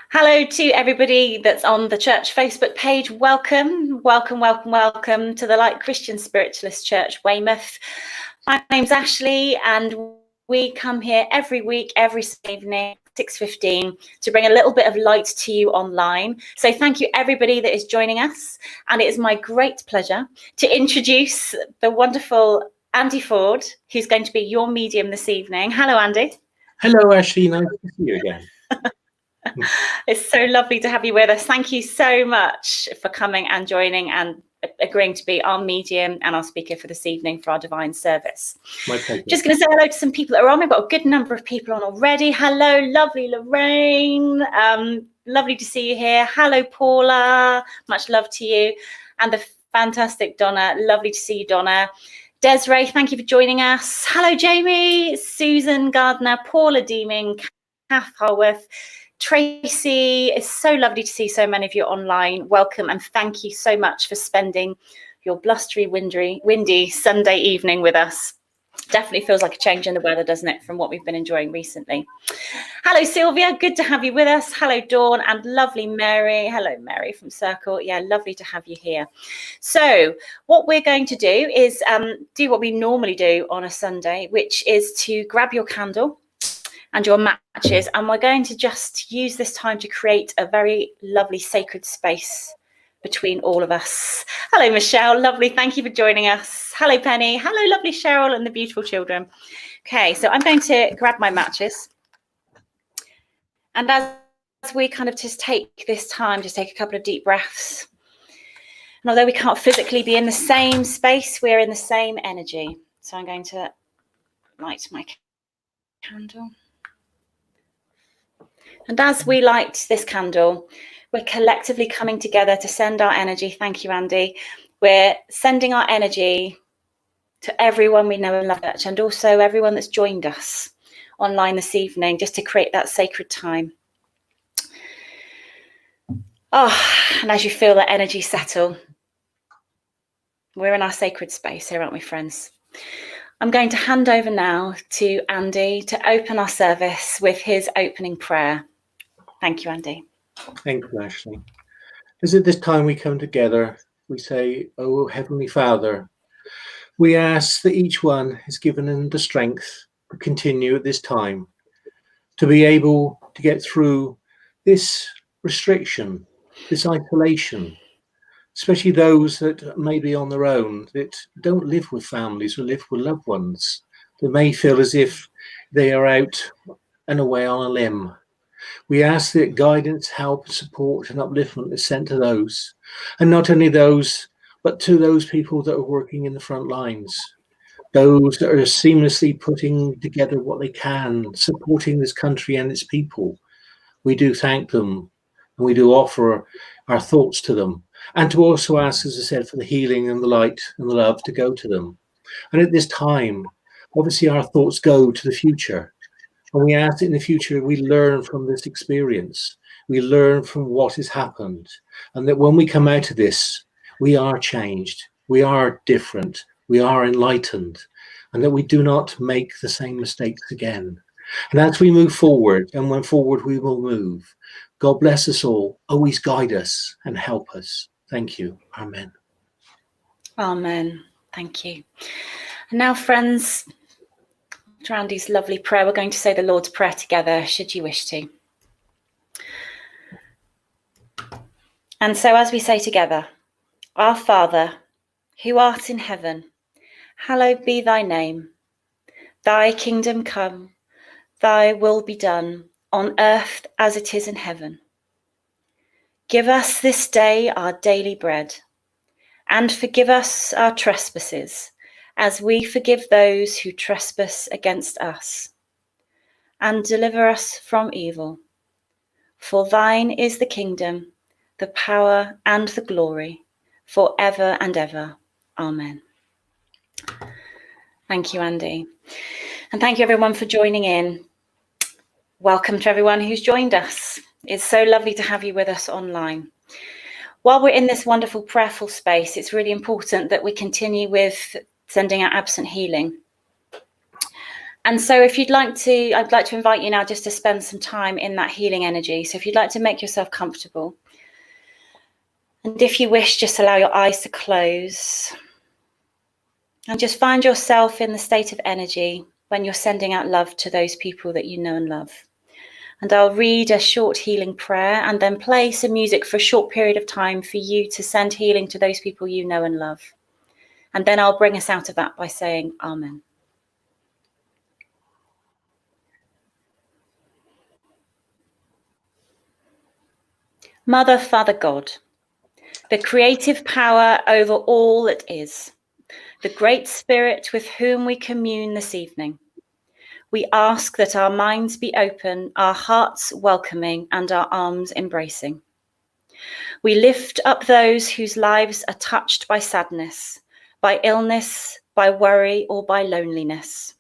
Hello to everybody that's on the church Facebook page. Welcome to the Light Christian Spiritualist Church, Weymouth. My name's Ashley, and we come here every week, every evening, 6:15, to bring a little bit of light to you online. So thank you everybody that is joining us, and it is my great pleasure to introduce the wonderful Andy Ford, who's going to be your medium this evening. Hello, Andy. Hello, Ashley. Nice to see you again. It's so lovely to have you with us. Thank you so much for coming and joining and agreeing to be our medium and our speaker for this evening for our divine service. My pleasure. Just going to say hello to some people that are on. We've got a good number of people on already. Hello, lovely Lorraine. Lovely to see you here. Hello, Paula. Much love to you. And the fantastic Donna. Lovely to see you, Donna. Desiree, thank you for joining us. Hello, Jamie, Susan Gardner, Paula Deeming, Kath Harworth, Tracy. It's so lovely to see so many of you online. Welcome, and thank you so much for spending your blustery, windy Sunday evening with us. Definitely feels like a change in the weather, doesn't it, from what we've been enjoying recently. Hello, Sylvia. Good to have you with us. Hello, Dawn, and lovely Mary. Hello, Mary from Circle. Yeah, lovely to have you here. So what we're going to do is do what we normally do on a Sunday, which is to grab your candle and your matches, and we're going to just use this time to create a very lovely sacred space between all of us. Hello, Michelle. Lovely. Thank you for joining us. Hello, Penny. Hello, lovely Cheryl and the beautiful children. Okay, so I'm going to grab my matches. And as we kind of just take this time, just take a couple of deep breaths. And although we can't physically be in the same space, we're in the same energy. So I'm going to light my candle. And as we light this candle, we're collectively coming together to send our energy. Thank you, Andy. We're sending our energy to everyone we know and love, and also everyone that's joined us online this evening, just to create that sacred time. Oh, and as you feel that energy settle, we're in our sacred space here, aren't we, friends? I'm going to hand over now to Andy to open our service with his opening prayer. Thank you, Andy. Thank you, Ashley. As at this time we come together, we say, "Oh, Heavenly Father," we ask that each one is given in the strength to continue at this time, to be able to get through this restriction, this isolation, especially those that may be on their own, that don't live with families or live with loved ones, that may feel as if they are out and away on a limb. We ask that guidance, help, support and upliftment is sent to those, and not only those, but to those people that are working in the front lines, those that are seamlessly putting together what they can, supporting this country and its people. We do thank them, and we do offer our thoughts to them, and to also ask, as I said, for the healing and the light and the love to go to them. And at this time, obviously our thoughts go to the future. And we ask that in the future we learn from this experience, we learn from what has happened, and that when we come out of this, we are changed, we are different, we are enlightened, and that we do not make the same mistakes again. And as we move forward, and when forward we will move, God bless us all, always guide us and help us. Thank you. Amen. Amen. Thank you. And now, friends, after Andy's lovely prayer, we're going to say the Lord's Prayer together, should you wish to. And so as we say together, Our Father, who art in heaven, hallowed be thy name. Thy kingdom come, thy will be done, on earth as it is in heaven. Give us this day our daily bread, and forgive us our trespasses, as we forgive those who trespass against us. And deliver us from evil. For thine is the kingdom, the power and the glory, forever and ever. Amen. Thank you, Andy. And thank you everyone for joining in. Welcome to everyone who's joined us. It's so lovely to have you with us online. While we're in this wonderful prayerful space, it's really important that we continue with sending out absent healing. And so if you'd like to, I'd like to invite you now just to spend some time in that healing energy. So if you'd like to make yourself comfortable, and if you wish, just allow your eyes to close and just find yourself in the state of energy when you're sending out love to those people that you know and love. And I'll read a short healing prayer and then play some music for a short period of time for you to send healing to those people you know and love. And then I'll bring us out of that by saying Amen. Mother, Father, God, the creative power over all that is, the great spirit with whom we commune this evening, we ask that our minds be open, our hearts welcoming, and our arms embracing. We lift up those whose lives are touched by sadness, by illness, by worry, or by loneliness.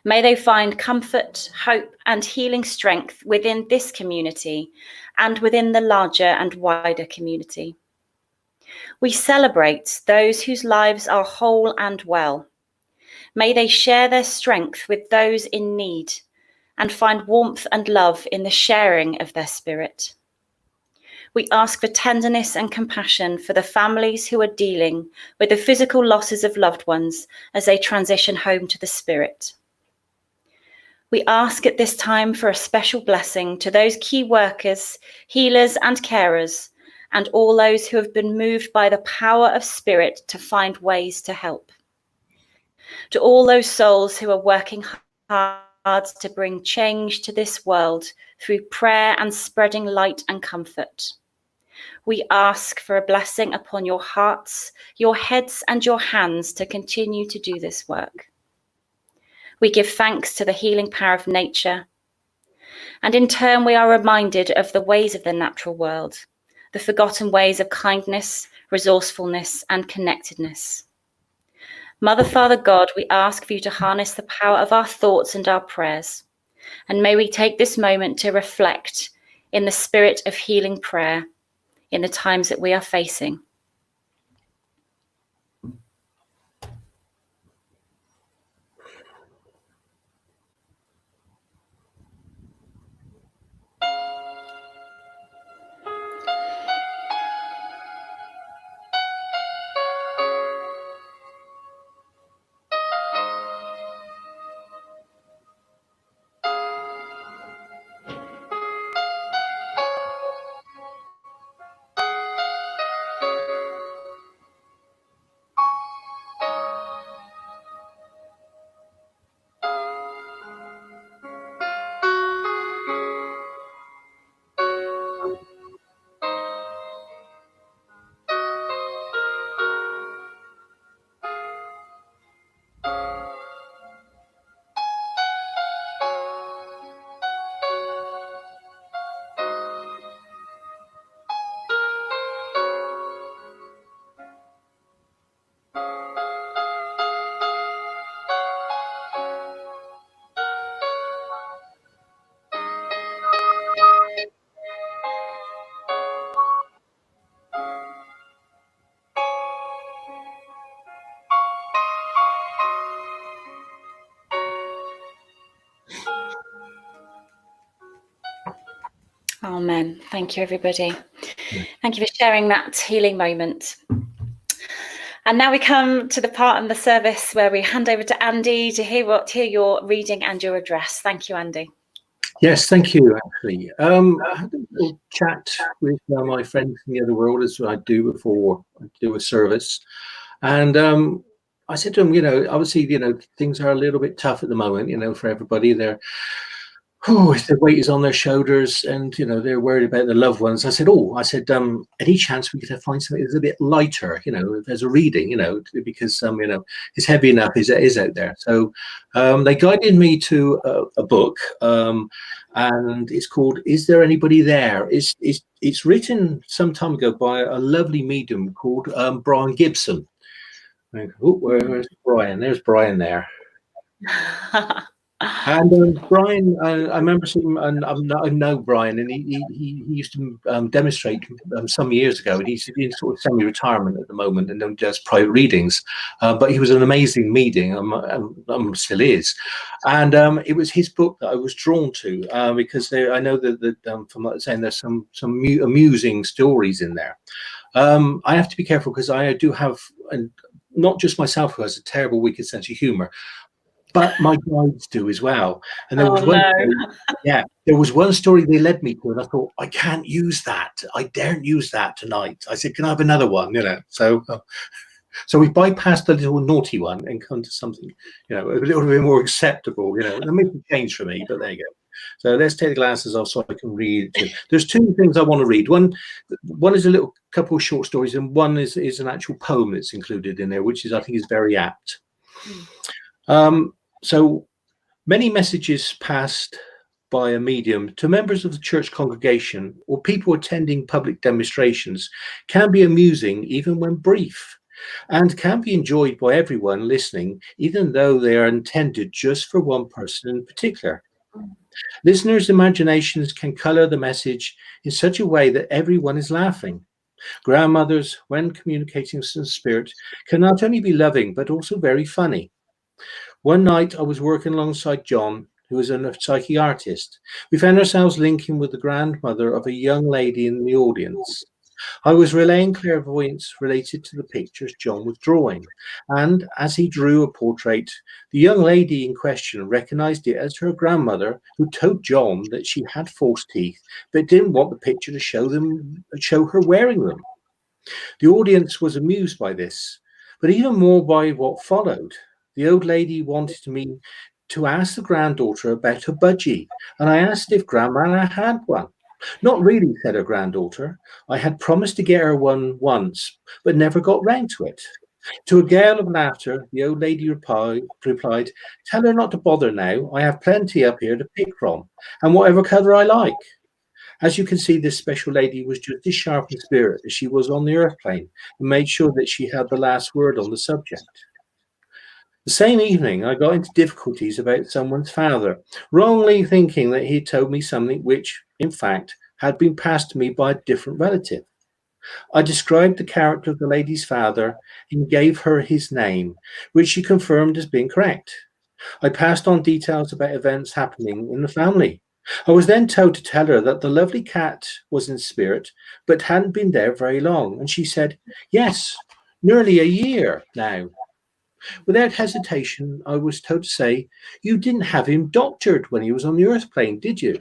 May they find comfort, hope, and healing strength within this community and within the larger and wider community. We celebrate those whose lives are whole and well. May they share their strength with those in need and find warmth and love in the sharing of their spirit. We ask for tenderness and compassion for the families who are dealing with the physical losses of loved ones as they transition home to the spirit. We ask at this time for a special blessing to those key workers, healers, and carers, and all those who have been moved by the power of spirit to find ways to help. To all those souls who are working hard to bring change to this world through prayer and spreading light and comfort. We ask for a blessing upon your hearts, your heads, and your hands to continue to do this work. We give thanks to the healing power of nature. And in turn, we are reminded of the ways of the natural world, the forgotten ways of kindness, resourcefulness, and connectedness. Mother, Father, God, we ask for you to harness the power of our thoughts and our prayers. And may we take this moment to reflect in the spirit of healing prayer in the times that we are facing. Amen. Thank you, everybody. Thank you for sharing that healing moment. And now we come to the part in the service where we hand over to Andy to hear your reading and your address. Thank you, Andy. Yes, thank you, actually. I had a little chat with my friends in the other world, as I do before I do a service. And I said to them, obviously, things are a little bit tough at the moment, for everybody. The weight is on their shoulders, and they're worried about their loved ones. I said, any chance we could find something that's a bit lighter, if there's a reading, because it's heavy enough as it is out there. So they guided me to a book, and it's called "Is There Anybody There?" It's written some time ago by a lovely medium called Brian Gibson. Where's Brian? There's Brian there. And Brian, I remember seeing, and I know Brian, and he used to demonstrate some years ago, and he's in sort of semi-retirement at the moment and does private readings. But he was an amazing medium, still is. And it was his book that I was drawn to because I know that from what I'm saying, there's some amusing stories in there. I have to be careful because I do have, and not just myself who has a terrible wicked sense of humor, but my guides do as well. And there was one story, there was one story they led me to, and I thought, I can't use that. I daren't use that tonight. I said, can I have another one? So we bypassed the little naughty one and come to something, a little bit more acceptable. That makes a change for me, but there you go. So let's take the glasses off so I can read too. There's two things I want to read. One is a little couple of short stories, and one is an actual poem that's included in there, which I think is very apt. So many messages passed by a medium to members of the church congregation or people attending public demonstrations can be amusing even when brief, and can be enjoyed by everyone listening, even though they are intended just for one person in particular. Listeners' imaginations can color the message in such a way that everyone is laughing. Grandmothers, when communicating in spirit, can not only be loving but also very funny. One night I was working alongside John, who is a psychic artist. We found ourselves linking with the grandmother of a young lady in the audience. I was relaying clairvoyance related to the pictures John was drawing, and as he drew a portrait, the young lady in question recognized it as her grandmother, who told John that she had false teeth, but didn't want the picture to show her wearing them. The audience was amused by this, but even more by what followed. The old lady wanted me to ask the granddaughter about her budgie, and I asked if Grandma had one. Not really, said her granddaughter. I had promised to get her one once, but never got round to it. To a gale of laughter, the old lady replied, tell her not to bother now. I have plenty up here to pick from, and whatever colour I like. As you can see, this special lady was just as sharp in spirit as she was on the earth plane, and made sure that she had the last word on the subject. The same evening, I got into difficulties about someone's father, wrongly thinking that he told me something which, in fact, had been passed to me by a different relative. I described the character of the lady's father and gave her his name, which she confirmed as being correct. I passed on details about events happening in the family. I was then told to tell her that the lovely cat was in spirit, but hadn't been there very long, and she said, yes, nearly a year now. Without hesitation, I was told to say, you didn't have him doctored when he was on the earth plane, did you?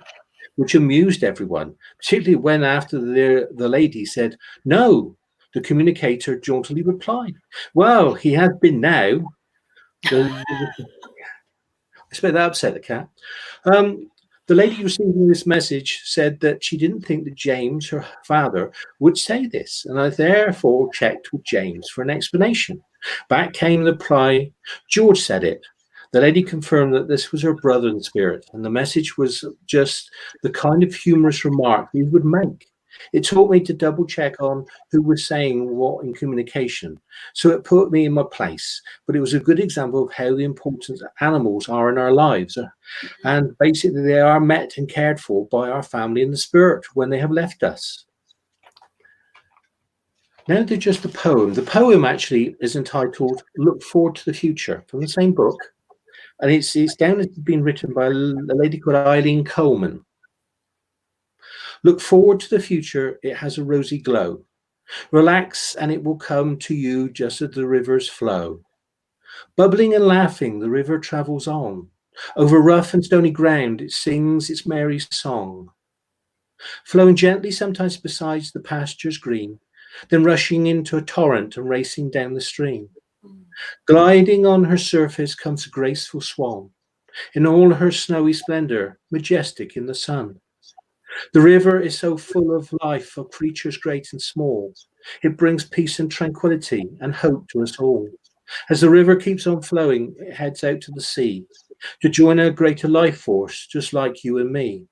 Which amused everyone, particularly when after the lady said, no, the communicator jauntily replied, well, he has been now. I suppose that upset the cat. The lady receiving this message said that she didn't think that James, her father, would say this, and I therefore checked with James for an explanation. Back came the reply, George said it. The lady confirmed that this was her brother in spirit, and the message was just the kind of humorous remark he would make. It taught me to double check on who was saying what in communication, so it put me in my place. But it was a good example of how the important animals are in our lives, and basically they are met and cared for by our family in the spirit when they have left us. Now they're just a poem. The poem actually is entitled Look Forward to the Future, from the same book. And it's down as being written by a lady called Eileen Coleman. Look forward to the future, it has a rosy glow. Relax and it will come to you just as the rivers flow. Bubbling and laughing, the river travels on. Over rough and stony ground, it sings its merry song. Flowing gently sometimes beside the pastures green, then rushing into a torrent and racing down the stream. Gliding on her surface comes a graceful swan, in all her snowy splendor, majestic in the sun. The river is so full of life for creatures great and small. It brings peace and tranquility and hope to us all. As the river keeps on flowing, it heads out to the sea to join a greater life force, just like you and me.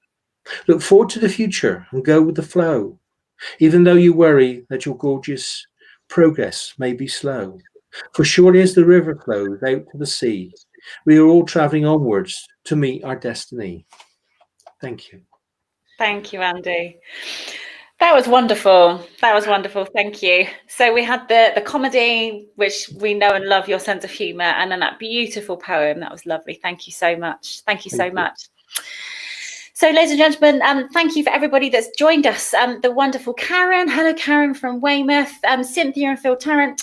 Look forward to the future and go with the flow, even though you worry that your gorgeous progress may be slow. For surely as the river flows out to the sea, we are all traveling onwards to meet our destiny. Thank you. Thank you, Andy. That was wonderful. That was wonderful. Thank you. So we had the comedy, which we know and love your sense of humour, and then that beautiful poem. That was lovely. Thank you so much. Thank you so much. So, ladies and gentlemen, thank you for everybody that's joined us. The wonderful Karen. Hello, Karen from Weymouth. Cynthia and Phil Tarrant.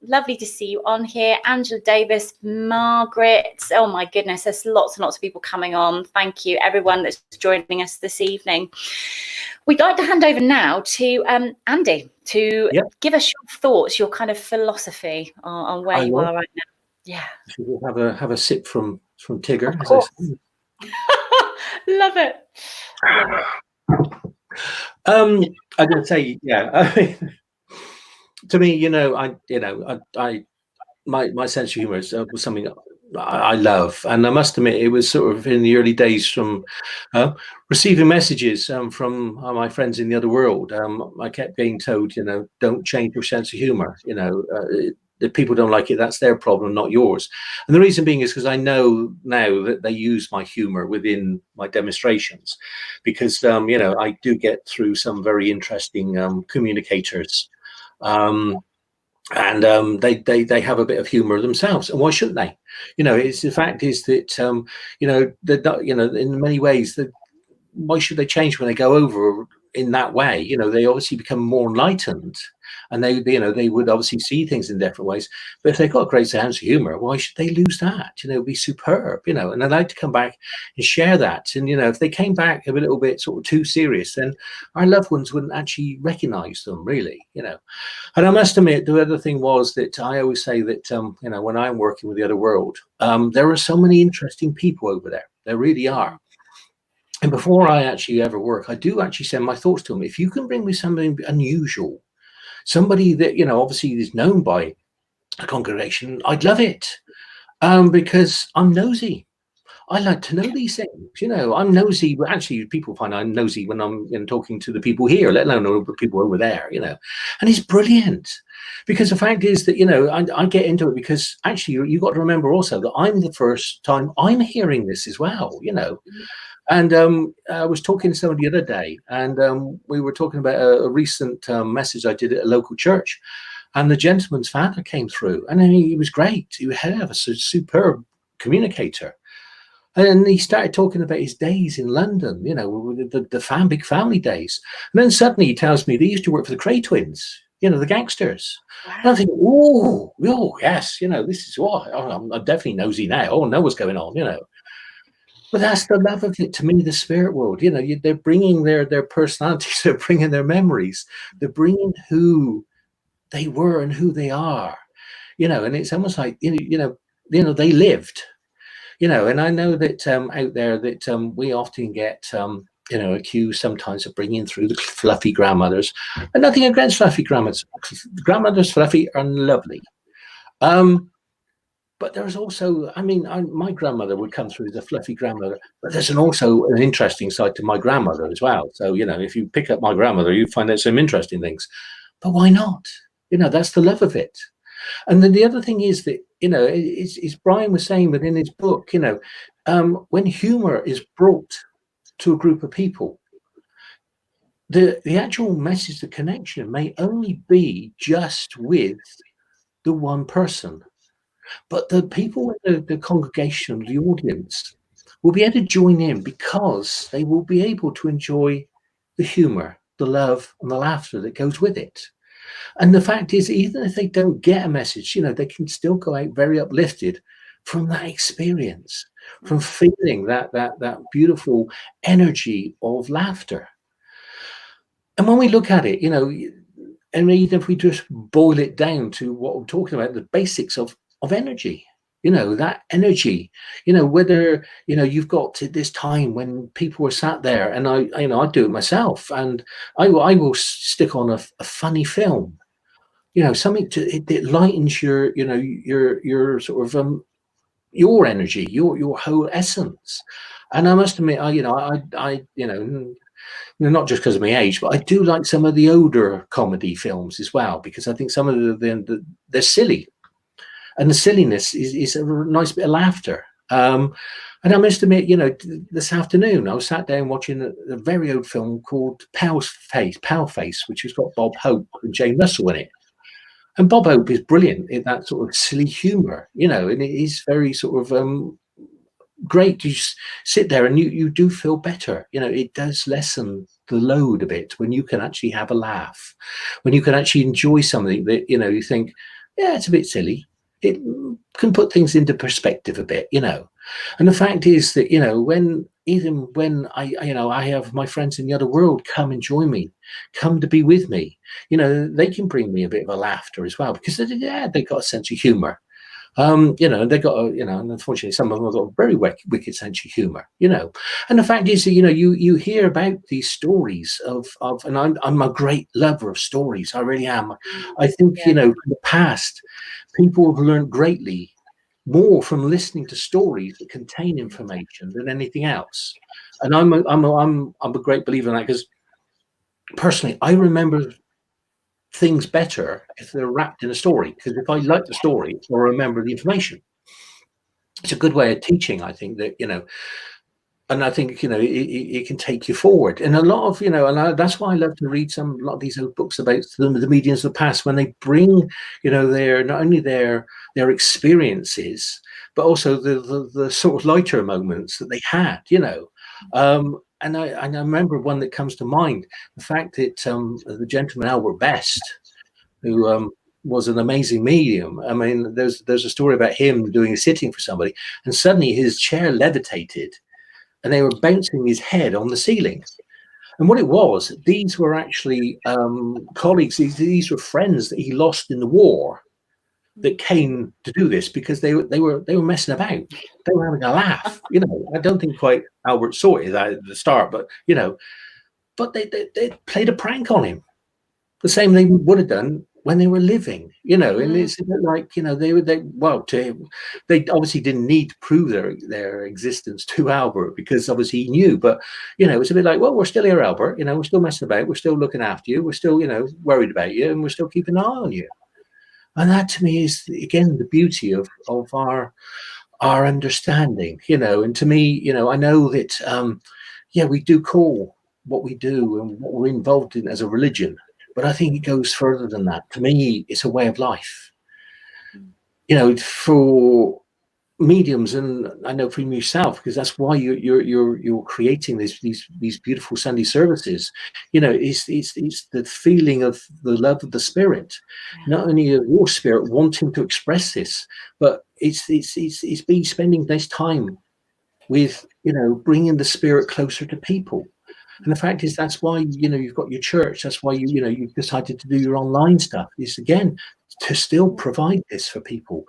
Lovely to see you on here. Angela Davis, Margaret. Oh my goodness, there's lots and lots of people coming on. Thank you, everyone that's joining us this evening. We'd like to hand over now to Andy to give us your thoughts, your kind of philosophy on where you are right now. Yeah. Should we have a sip from Tigger? Of course. Love it. Love it. I'm going to say, I mean, to me, my sense of humor was something I love, and I must admit, it was sort of in the early days from receiving messages from my friends in the other world. I kept being told, don't change your sense of humor. If people don't like it, that's their problem, not yours. And the reason being is because I know now that they use my humor within my demonstrations, because I do get through some very interesting communicators. And they have a bit of humor themselves, and why shouldn't they? It's the fact is that in many ways, why should they change when they go over in that way? They obviously become more enlightened, and they would obviously see things in different ways. But if they've got a great sense of humor, why should they lose that? It'd be superb, and I'd like to come back and share that. And if they came back a little bit sort of too serious, then our loved ones wouldn't actually recognize them, really. And I must admit, the other thing was that I always say that when I'm working with the other world, there are so many interesting people over there. There really are. And before I actually ever work, I do actually send my thoughts to them. If you can bring me something unusual, somebody that obviously is known by a congregation, I'd love it, because I'm nosy. I like to know these things. I'm nosy. But actually, people find I'm nosy when I'm talking to the people here, let alone the people over there. And it's brilliant, because the fact is that I get into it because actually you've got to remember also that I'm the first time I'm hearing this as well. And I was talking to somebody the other day, and we were talking about a recent message I did at a local church, and the gentleman's father came through, and he was great. He was a superb communicator. And he started talking about his days in London, the big family days. And then suddenly he tells me they used to work for the Cray twins, the gangsters. Wow. And I think, oh, yes, this is what I'm definitely nosy now. Oh, know what's going on, But that's the love of it. To me, the spirit world, they're bringing their personalities, they're bringing their memories, they're bringing who they were and who they are, and it's almost like, they lived. And I know that out there that we often get, accused sometimes of bringing through the fluffy grandmothers. And nothing against fluffy grandmothers. Grandmothers fluffy are lovely. But there's also, my grandmother would come through as a fluffy grandmother, but there's also an interesting side to my grandmother as well. So, if you pick up my grandmother, you find out some interesting things. But why not? That's the love of it. And then the other thing is that, as Brian was saying within his book, when humor is brought to a group of people, the actual message, the connection may only be just with the one person. But the people in the congregation, the audience, will be able to join in because they will be able to enjoy the humor, the love, and the laughter that goes with it. And the fact is, even if they don't get a message, they can still go out very uplifted from that experience, from feeling that beautiful energy of laughter. And when we look at it, and even if we just boil it down to what we're talking about, the basics of energy, that energy, whether, you've got to this time when people are sat there, and I do it myself, and I will stick on a funny film, something that lightens your sort of, your energy, your whole essence. And I must admit, I not just because of my age, but I do like some of the older comedy films as well, because I think some of they're silly. And the silliness is a nice bit of laughter. And I must admit, you know, this afternoon I was sat down watching a very old film called Pale Face, which has got Bob Hope and Jane Russell in it. And Bob Hope is brilliant in that sort of silly humour, you know, and it is very sort of great to just sit there and you do feel better. You know, it does lessen the load a bit when you can actually have a laugh, when you can actually enjoy something that, you know, you think, yeah, it's a bit silly. It can put things into perspective a bit, you know. And the fact is that, you know, even when you know, I have my friends in the other world come and join me, come to be with me, you know, they can bring me a bit of a laughter as well because they got a sense of humor. You know, they got a, you know, and unfortunately some of them have got a very wicked sense of humor, you know. And the fact is that, you know, you hear about these stories of and I'm a great lover of stories. I really am. I think, Yeah. you know, in the past, people have learned greatly more from listening to stories that contain information than anything else. And I'm a great believer in that because personally, I remember things better if they're wrapped in a story. Because if I like the story, I'll remember the information. It's a good way of teaching, I think, that, you know, and I think, you know, it can take you forward. And a lot of, you know, that's why I love to read a lot of these old books about the mediums of the past, when they bring, you know, not only their experiences, but also the sort of lighter moments that they had, you know. And I remember one that comes to mind, the fact that the gentleman Albert Best, who was an amazing medium. I mean, there's a story about him doing a sitting for somebody, and suddenly his chair levitated, and they were bouncing his head on the ceiling. And what it was, these were actually colleagues. These were friends that he lost in the war that came to do this because they were messing about. They were having a laugh. You know, I don't think quite Albert saw it at the start, but you know, but they played a prank on him, the same they would have done when they were living, you know. And it's a bit like, you know, they obviously didn't need to prove their existence to Albert because obviously he knew. But you know, it's a bit like, well, we're still here, Albert. You know, we're still messing about. We're still looking after you. We're still, you know, worried about you, and we're still keeping an eye on you. And that to me is again the beauty of our understanding, you know. And to me, you know, I know that yeah, we do call what we do and what we're involved in as a religion, but I think it goes further than that. To me, it's a way of life. You know, for mediums, and I know from yourself, because that's why you're creating these beautiful Sunday services. You know, it's the feeling of the love of the Spirit, not only of your spirit wanting to express this, but it's been spending this time with, you know, bringing the Spirit closer to people. And the fact is, that's why, you know, you've got your church. That's why you know, you've decided to do your online stuff. Is again to still provide this for people,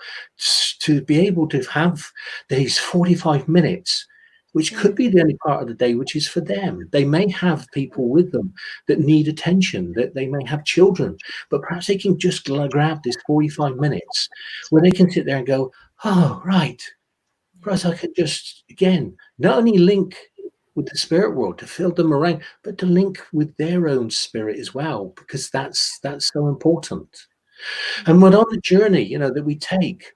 to be able to have these 45 minutes, which could be the only part of the day which is for them. They may have people with them that need attention, that they may have children, but perhaps they can just grab this 45 minutes where they can sit there and go, oh, right. Perhaps I could just, again, not only link with the spirit world to fill them around, but to link with their own spirit as well, because that's so important. And when on the journey, you know, that we take,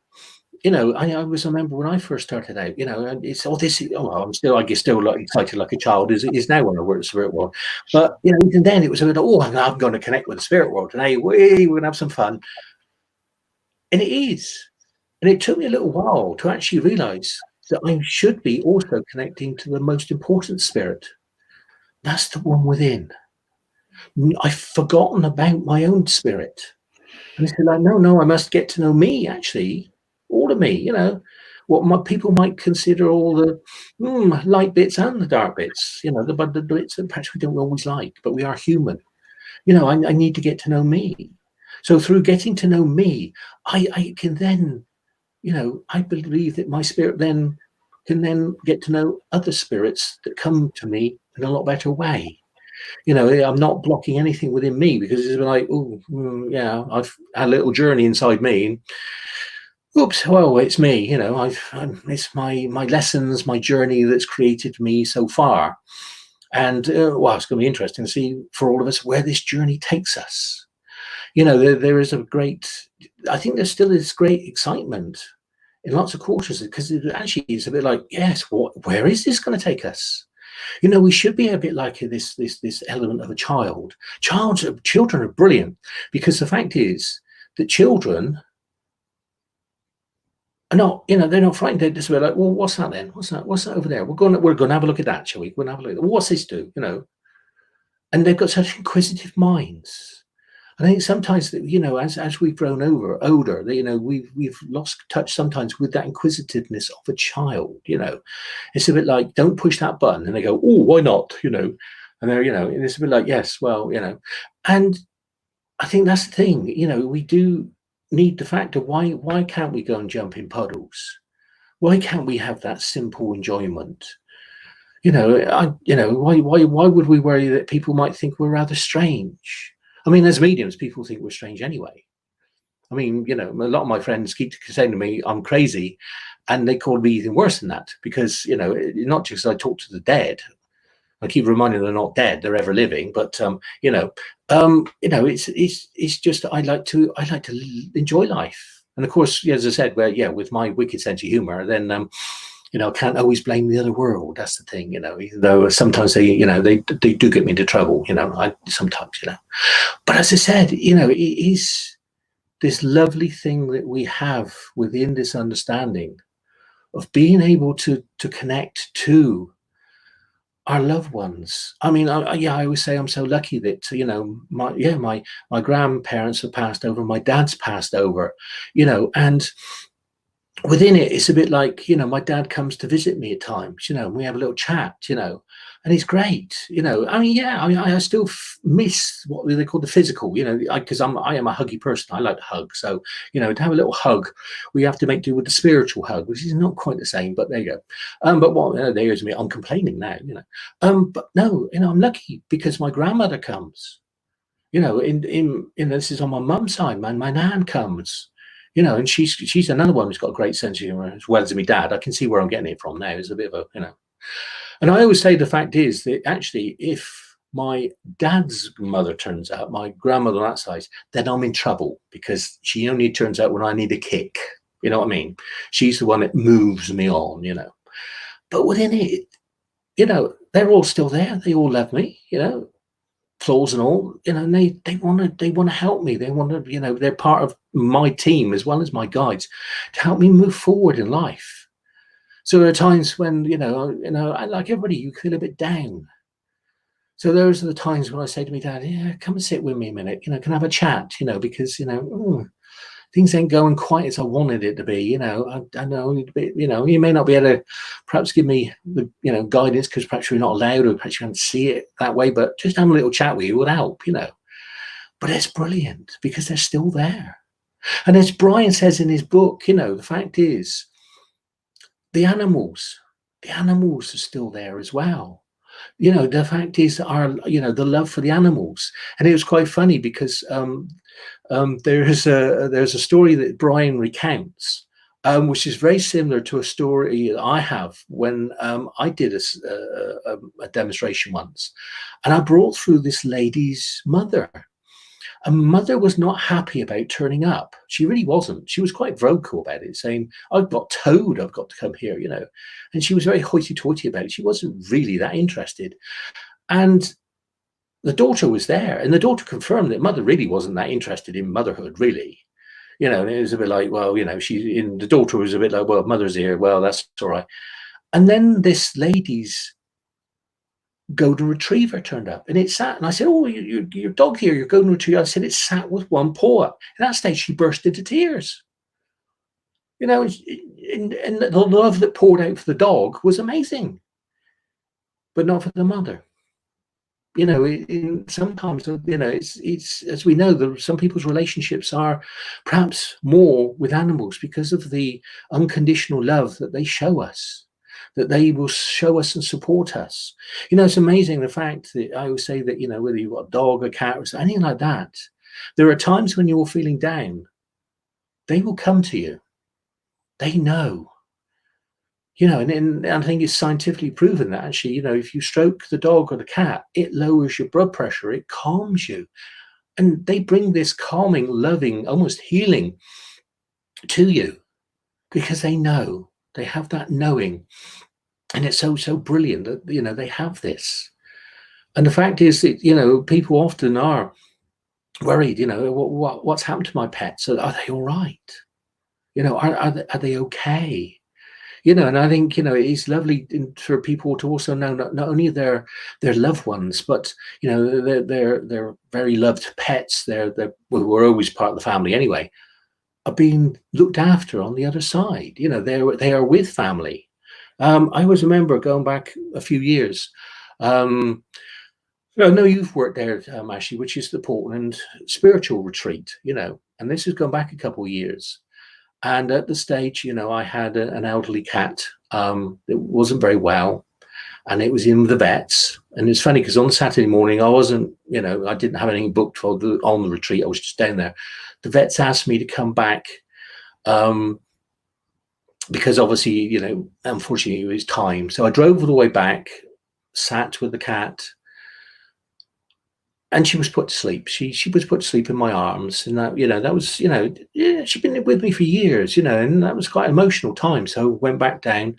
you know, I always remember when I first started out, you know, and it's I'm still, I guess, still like excited like a child is now when I work the spirit world. But you know, even then it was a bit, oh, I'm going to connect with the spirit world today. We're going to have some fun, and it is. And it took me a little while to actually realize that I should be also connecting to the most important spirit. That's the one within. I've forgotten about my own spirit. And I said, like, no, I must get to know me, actually, all of me, you know, what my people might consider all the light bits and the dark bits, you know, the bits that perhaps we don't always like, but we are human. You know, I need to get to know me. So through getting to know me, I can then, you know, I believe that my spirit then can then get to know other spirits that come to me in a lot better way. You know, I'm not blocking anything within me because it's like, oh, yeah, I've had a little journey inside me. And, oops, well, it's me. You know, it's my lessons, my journey that's created me so far. And well, it's going to be interesting to see for all of us where this journey takes us. You know, there is a great, I think there still is great excitement in lots of quarters, because it actually is a bit like, yes, where is this going to take us? You know, we should be a bit like this element of a child. Children are brilliant, because the fact is that children are not, you know, they're not frightened. They're just like, well, what's that then? What's that over there? We're going to have a look at that, shall we? We're going to have a look at that. Well, what's this do? You know, and they've got such inquisitive minds. I think sometimes that, you know, as we've grown older, you know, we've lost touch sometimes with that inquisitiveness of a child. You know, it's a bit like, don't push that button, and they go, oh, why not? You know, and they're, you know, and it's a bit like, yes, well, you know, and I think that's the thing. You know, we do need the fact of why can't we go and jump in puddles? Why can't we have that simple enjoyment? You know, why would we worry that people might think we're rather strange? I mean, as mediums, people think we're strange anyway. I mean, you know, a lot of my friends keep saying to me, I'm crazy. And they call me even worse than that, because, you know, not just I talk to the dead. I keep reminding them they're not dead, they're ever living. But, you know, it's just I like to enjoy life. And of course, as I said, well, yeah, with my wicked sense of humor, then, you know, I can't always blame the other world. That's the thing, you know, even though sometimes they, you know, they do get me into trouble, you know, sometimes, you know. But as I said, you know, it is this lovely thing that we have within this understanding of being able to connect to our loved ones. I mean, I always say I'm so lucky that, you know, my grandparents have passed over, my dad's passed over, you know, and within it, it's a bit like, you know, my dad comes to visit me at times, you know, and we have a little chat, you know, and he's great, you know. I mean, yeah, I mean, I still miss what they call the physical, you know, because I am a huggy person. I like to hug. So, you know, to have a little hug, we have to make do with the spiritual hug, which is not quite the same, but there you go. But what, there's me, I'm complaining now, you know. But no, you know, I'm lucky because my grandmother comes, you know, this is on my mum's side, man, my nan comes. You know, and she's another one who's got a great sense of humor, as well as my dad. I can see where I'm getting it from now. It's a bit of a, you know. And I always say the fact is that actually, if my dad's mother turns out, my grandmother on that side, then I'm in trouble, because she only turns out when I need a kick. You know what I mean? She's the one that moves me on, you know. But within it, you know, they're all still there. They all love me, you know, flaws and all, you know, and they want to help me. They want to, you know, they're part of my team as well as my guides to help me move forward in life. So there are times when, you know, I, like everybody, you feel a bit down. So those are the times when I say to my dad, yeah, come and sit with me a minute, you know, can I have a chat, you know, because, you know, things ain't going quite as I wanted it to be, you know. I know, you know, you may not be able to perhaps give me the, you know, guidance, because perhaps you're not allowed, or perhaps you can't see it that way, but just having a little chat with you would help, you know. But it's brilliant because they're still there. And as Brian says in his book, you know, the fact is the animals are still there as well. You know, the fact is our, you know, the love for the animals. And it was quite funny because there's a story that Brian recounts, which is very similar to a story that I have when I did a demonstration once, and I brought through this lady's mother. And mother was not happy about turning up. She really wasn't. She was quite vocal about it, saying, I've got told I've got to come here, you know. And she was very hoity-toity about it. She wasn't really that interested. And the daughter was there, and the daughter confirmed that mother really wasn't that interested in motherhood, really. You know, and it was a bit like, well, you know, the daughter was a bit like, well, mother's here, well, that's all right. And then this lady's golden retriever turned up, and it sat, and I said, oh, your dog here, your golden retriever. I said, it sat with one paw. At that stage, she burst into tears. You know, and the love that poured out for the dog was amazing, but not for the mother. You know, sometimes, you know, it's as we know, some people's relationships are perhaps more with animals because of the unconditional love that they show us, that they will show us and support us. You know, it's amazing the fact that I always say that, you know, whether you've got a dog, a cat, or anything like that, there are times when you're feeling down, they will come to you. They know. You know, and I think it's scientifically proven that actually, you know, if you stroke the dog or the cat, it lowers your blood pressure, it calms you. And they bring this calming, loving, almost healing to you. because they know, they have that knowing. And it's so brilliant that, they have this. And the fact is that, people often are worried, what's happened to my pets? Are they all right? Are they okay? And I think, it's lovely for people to also know not only their loved ones, but, their very loved pets, well, we're always part of the family anyway, are being looked after on the other side. They are with family. I always remember going back a few years. I know you've worked there, Ashley, which is the Portland Spiritual Retreat, and this has gone back a couple of years. And at the stage, I had an elderly cat that wasn't very well, and it was in the vets. And it's funny because on Saturday morning, I wasn't, I didn't have anything booked on the retreat. I was just down there. The vets asked me to come back because obviously, unfortunately, it was time. So I drove all the way back, sat with the cat, and she was put to sleep. She was put to sleep in my arms, and that was, she'd been with me for years, and that was quite an emotional time. So I went back down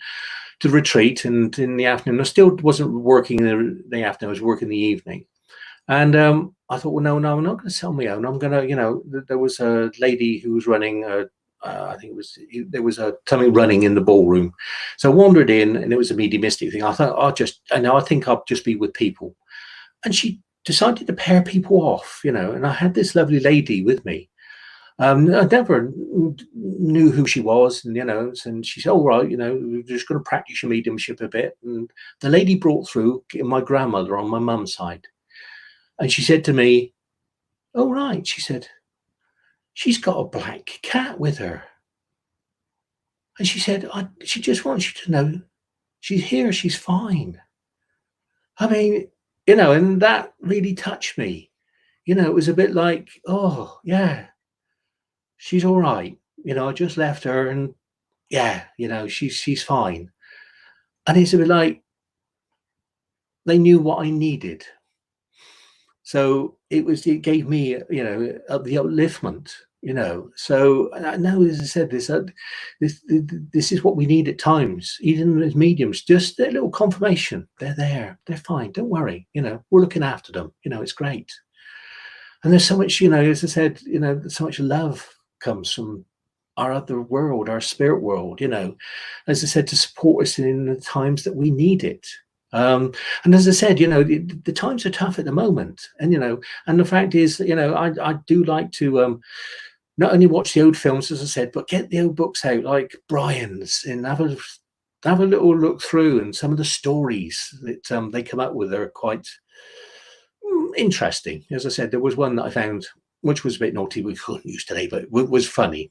to the retreat, and in the afternoon, I still wasn't working in the afternoon. I was working in the evening, and I thought, well, no, I'm not going to sell my own. I'm going to, there was a lady who was running I think there was something running in the ballroom. So I wandered in, and it was a mediumistic thing. I thought, I think I'll just be with people. And she decided to pair people off, and I had this lovely lady with me. I never knew who she was, and and she said, "All right, we're just going to practice your mediumship a bit." And the lady brought through my grandmother on my mum's side, and she said to me, "Oh right," she said, "she's got a black cat with her," and she said, "She just wants you to know, she's here, she's fine." I mean, and that really touched me. It was a bit like, oh yeah, she's all right. I just left her, and yeah, she's fine. And it's a bit like they knew what I needed. So it gave me, the upliftment, So I know, as I said, this is what we need at times, even as mediums, just a little confirmation. They're there, they're fine. Don't worry, we're looking after them. It's great. And there's so much, as I said, so much love comes from our other world, our spirit world, as I said, to support us in the times that we need it. And as I said, the times are tough at the moment, and and the fact is, I do like to not only watch the old films, as I said, but get the old books out, like Brian's, and have a little look through, and some of the stories that they come up with are quite interesting. As I said, there was one that I found which was a bit naughty, we couldn't use today, but was funny,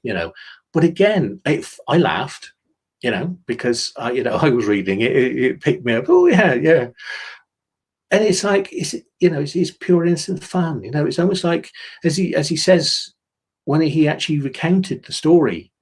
But again, I laughed, because I was reading it, it picked me up. Oh yeah, yeah. And it's like, it's pure innocent fun. It's almost like, as he says, when he actually recounted the story,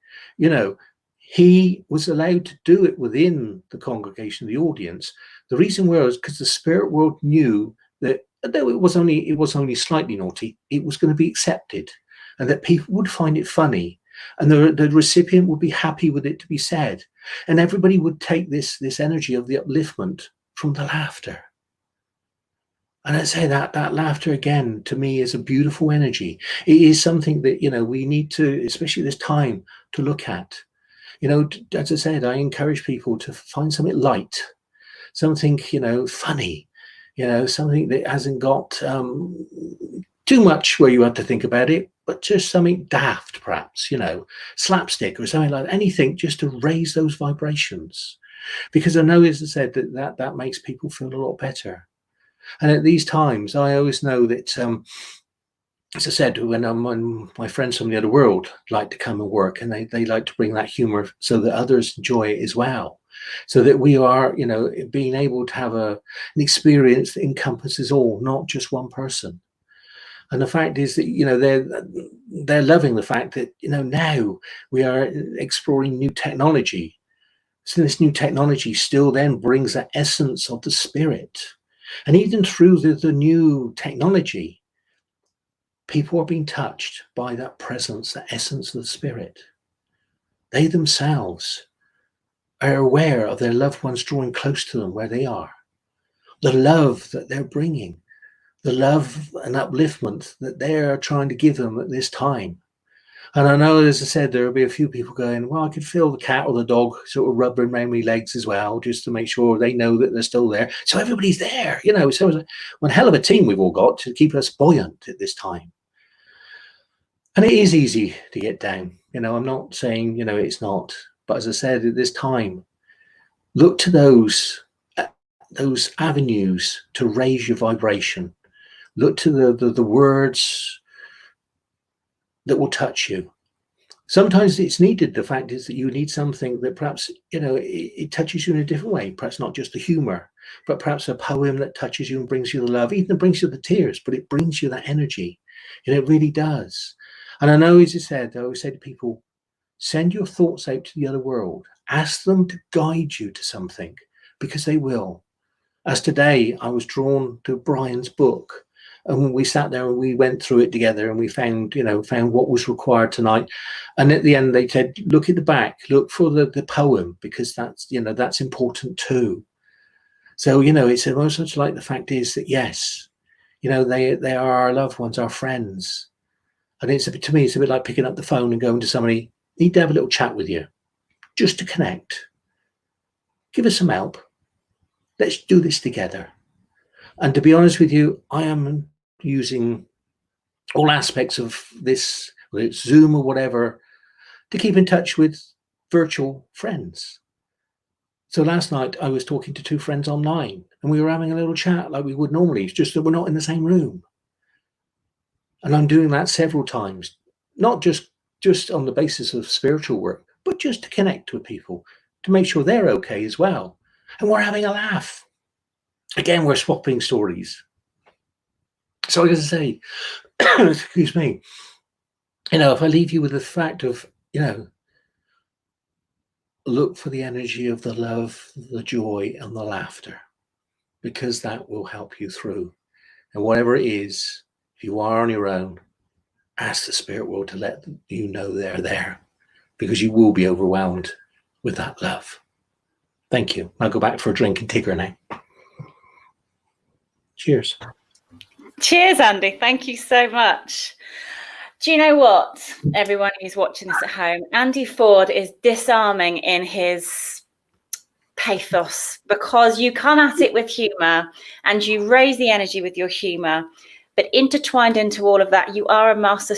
he was allowed to do it within the congregation, the audience. The reason was because the spirit world knew that though it was only slightly naughty, it was going to be accepted, and that people would find it funny, and the recipient would be happy with it to be said, and everybody would take this energy of the upliftment from the laughter. And I say that laughter, again, to me, is a beautiful energy. It is something that we need to, especially this time, to look at. As I said, I encourage people to find something light, something funny, something that hasn't got too much where you have to think about it, but just something daft, perhaps, slapstick or something like that. Anything just to raise those vibrations, because I know, as I said, that makes people feel a lot better. And at these times, I always know that, as I said, when my friends from the other world like to come and work, and they like to bring that humor so that others enjoy it as well. So that we are, being able to have an experience that encompasses all, not just one person. And the fact is that, they're loving the fact that, now we are exploring new technology. So this new technology still then brings that essence of the spirit. And even through the new technology, people are being touched by that presence, that essence of the spirit. they themselves are aware of their loved ones drawing close to them where they are, the love that they're bringing, the love and upliftment that they're trying to give them at this time. And I know, as I said, there'll be a few people going, well, I could feel the cat or the dog sort of rubbing around my legs as well, just to make sure they know that they're still there. So everybody's there, you know. So it's one hell of a team we've all got to keep us buoyant at this time. And it is easy to get down. You know, I'm not saying, you know, it's not. But as I said, at this time, look to those avenues to raise your vibration. Look to the words that will touch you. Sometimes it's needed. The fact is that you need something that perhaps, you know, it touches you in a different way. Perhaps not just the humor, but perhaps a poem that touches you and brings you the love, even brings you the tears, but it brings you that energy. And it really does. And I know, as I said, I always say to people, send your thoughts out to the other world. Ask them to guide you to something, because they will. As today, I was drawn to Brian's book. And we sat there and we went through it together, and we found what was required tonight. And at the end, they said, look at the back, look for the poem, because that's, you know, that's important too. So, you know, it's almost such like the fact is that, yes, you know, they are our loved ones, our friends. And it's a bit, to me, it's a bit like picking up the phone and going to somebody, need to have a little chat with you, just to connect. Give us some help. Let's do this together. And to be honest with you, I am using all aspects of this, whether it's Zoom or whatever, to keep in touch with virtual friends. So last night I was talking to 2 friends online, and we were having a little chat like we would normally. It's just that we're not in the same room. And I'm doing that several times, not just on the basis of spiritual work, but just to connect with people, to make sure they're okay as well. And we're having a laugh. Again, we're swapping stories. So as I say, excuse me, you know, if I leave you with the fact of, you know, look for the energy of the love, the joy, and the laughter, because that will help you through. And whatever it is, if you are on your own, ask the spirit world to let you know they're there, because you will be overwhelmed with that love. Thank you. I'll go back for a drink and take her now. Cheers. Cheers, Andy. Thank you so much. Do you know what, everyone who's watching this at home, Andy Ford is disarming in his pathos, because you come at it with humor and you raise the energy with your humor, but intertwined into all of that, you are a master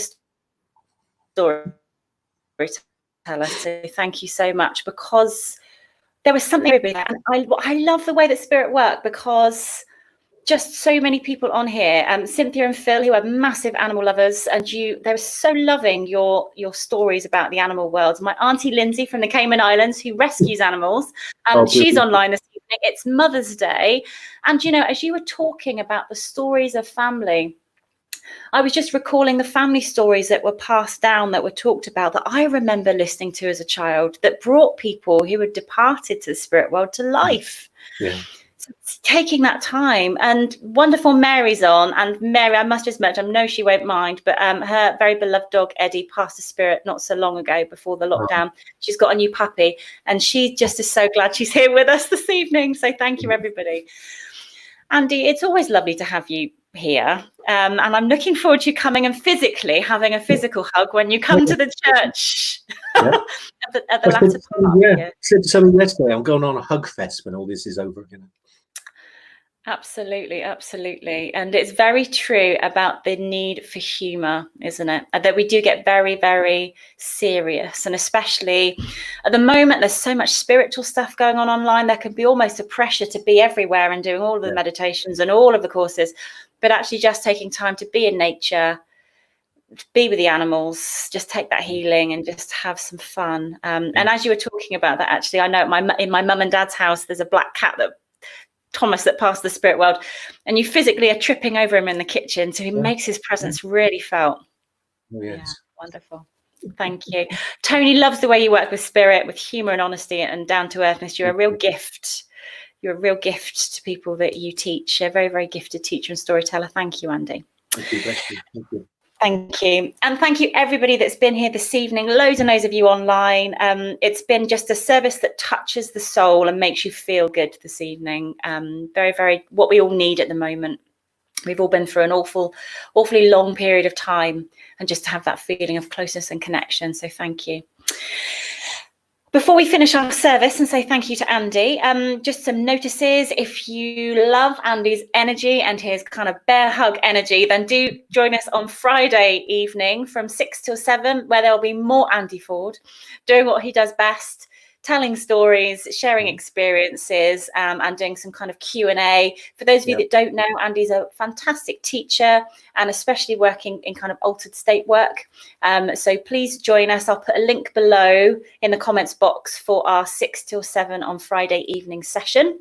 storyteller. So thank you so much, because there was something, and I love the way that spirit work, because just so many people on here, Cynthia and Phil, who are massive animal lovers, and they were so loving your stories about the animal world. My auntie Lindsay from the Cayman Islands, who rescues animals, she's online this evening. It's Mother's Day, and you know, as you were talking about the stories of family, I was just recalling the family stories that were passed down, that were talked about, that I remember listening to as a child, that brought people who had departed to the spirit world to life. Yeah. Taking that time. And wonderful Mary's on, and Mary, I must just mention, I know she won't mind, but her very beloved dog Eddie passed the spirit not so long ago, before the lockdown. She's got a new puppy, and she just is so glad she's here with us this evening. So thank you, everybody. Andy, it's always lovely to have you here, and I'm looking forward to you coming and physically having a physical hug when you come to the church. Yeah. at the latter part. Yeah, I said something yesterday, I'm going on a hug fest when all this is over again. Absolutely, absolutely. And it's very true about the need for humor, isn't it? That we do get very, very serious. And especially at the moment, there's so much spiritual stuff going on online. There can be almost a pressure to be everywhere and doing all of the meditations and all of the courses, but actually just taking time to be in nature, be with the animals, just take that healing and just have some fun. And as you were talking about that, actually, I know in my mum and dad's house, there's a black cat Thomas that passed the spirit world, and you physically are tripping over him in the kitchen, so he makes his presence really felt. Oh, yes. Yeah, wonderful. Thank you. Tony loves the way you work with spirit, with humor and honesty and down to earthness. You're a real gift. You're a real gift to people that you teach. A very, very gifted teacher and storyteller. Thank you, Andy. Thank you. Thank you. Thank you. And thank you everybody that's been here this evening. Loads and loads of you online. It's been just a service that touches the soul and makes you feel good this evening. Very, very what we all need at the moment. We've all been through an awfully long period of time, and just to have that feeling of closeness and connection. So thank you. Before we finish our service and say thank you to Andy, just some notices. If you love Andy's energy and his kind of bear hug energy, then do join us on Friday evening from 6 till 7, where there'll be more Andy Ford doing what he does best, telling stories, sharing experiences, and doing some kind of Q&A. For those of you that don't know, Andy's a fantastic teacher, and especially working in kind of altered state work. So please join us. I'll put a link below in the comments box for our 6 till 7 on Friday evening session.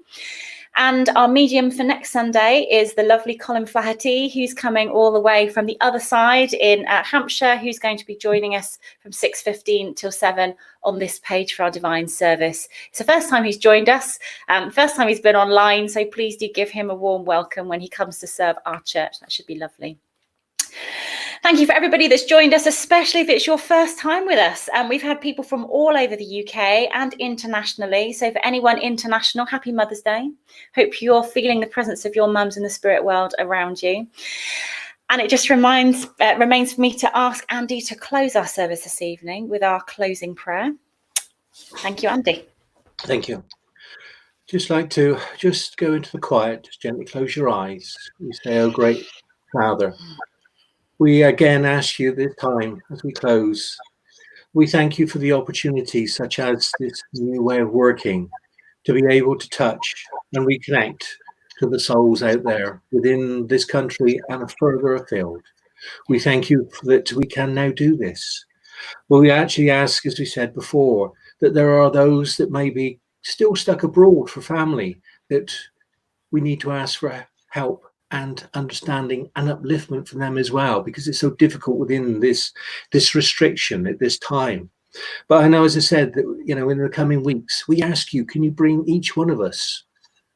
And our medium for next Sunday is the lovely Colin Flaherty, who's coming all the way from the other side in Hampshire, who's going to be joining us from 6:15 till 7 on this page for our divine service. It's the first time he's joined us, first time he's been online, so please do give him a warm welcome when he comes to serve our church. That should be lovely. Thank you for everybody that's joined us, especially if it's your first time with us. And we've had people from all over the UK and internationally. So for anyone international, happy Mother's Day. Hope you're feeling the presence of your mums in the spirit world around you. And it just remains for me to ask Andy to close our service this evening with our closing prayer. Thank you, Andy. Thank you. Just like to just go into the quiet, just gently close your eyes. We say, "Oh, great Father." We again ask you this time as we close, we thank you for the opportunities such as this new way of working, to be able to touch and reconnect to the souls out there within this country and further afield. We thank you that we can now do this. Well, we actually ask, as we said before, that there are those that may be still stuck abroad for family, that we need to ask for help and understanding and upliftment from them as well, because it's so difficult within this restriction at this time. But I know, as I said, that in the coming weeks, we ask you, can you bring each one of us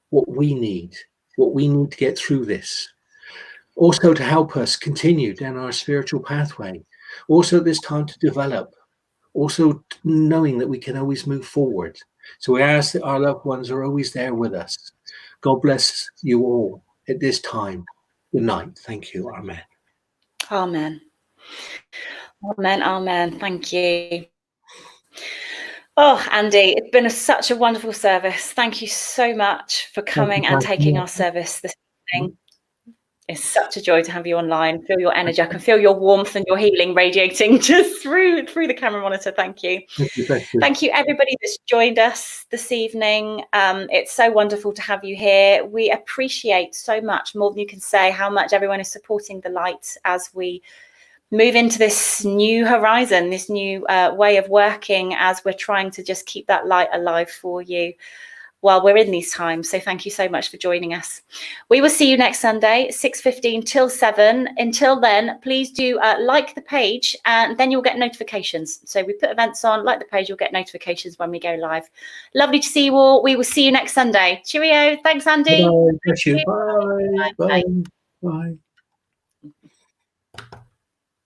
what we need to get through this? Also to help us continue down our spiritual pathway. Also at this time to develop. Also knowing that we can always move forward. So we ask that our loved ones are always there with us. God bless you all at this time. Good night. Thank you. Amen. Amen. Amen. Amen. Thank you. Oh, Andy, it's been such a wonderful service. Thank you so much for coming and taking our service this evening. It's such a joy to have you online. Feel your energy. I can feel your warmth and your healing radiating just through the camera monitor. Thank you. Thank you, everybody that's joined us this evening. It's so wonderful to have you here. We appreciate so much, more than you can say, how much everyone is supporting the light as we move into this new horizon, this new way of working, as we're trying to just keep that light alive for you while we're in these times. So thank you so much for joining us. We will see you next Sunday, 6:15 till 7. Until then, please do like the page, and then you'll get notifications. So we put events on, like the page, you'll get notifications when we go live. Lovely to see you all. We will see you next Sunday. Cheerio. Thanks, Andy. Bye. Bye. Bye. Bye.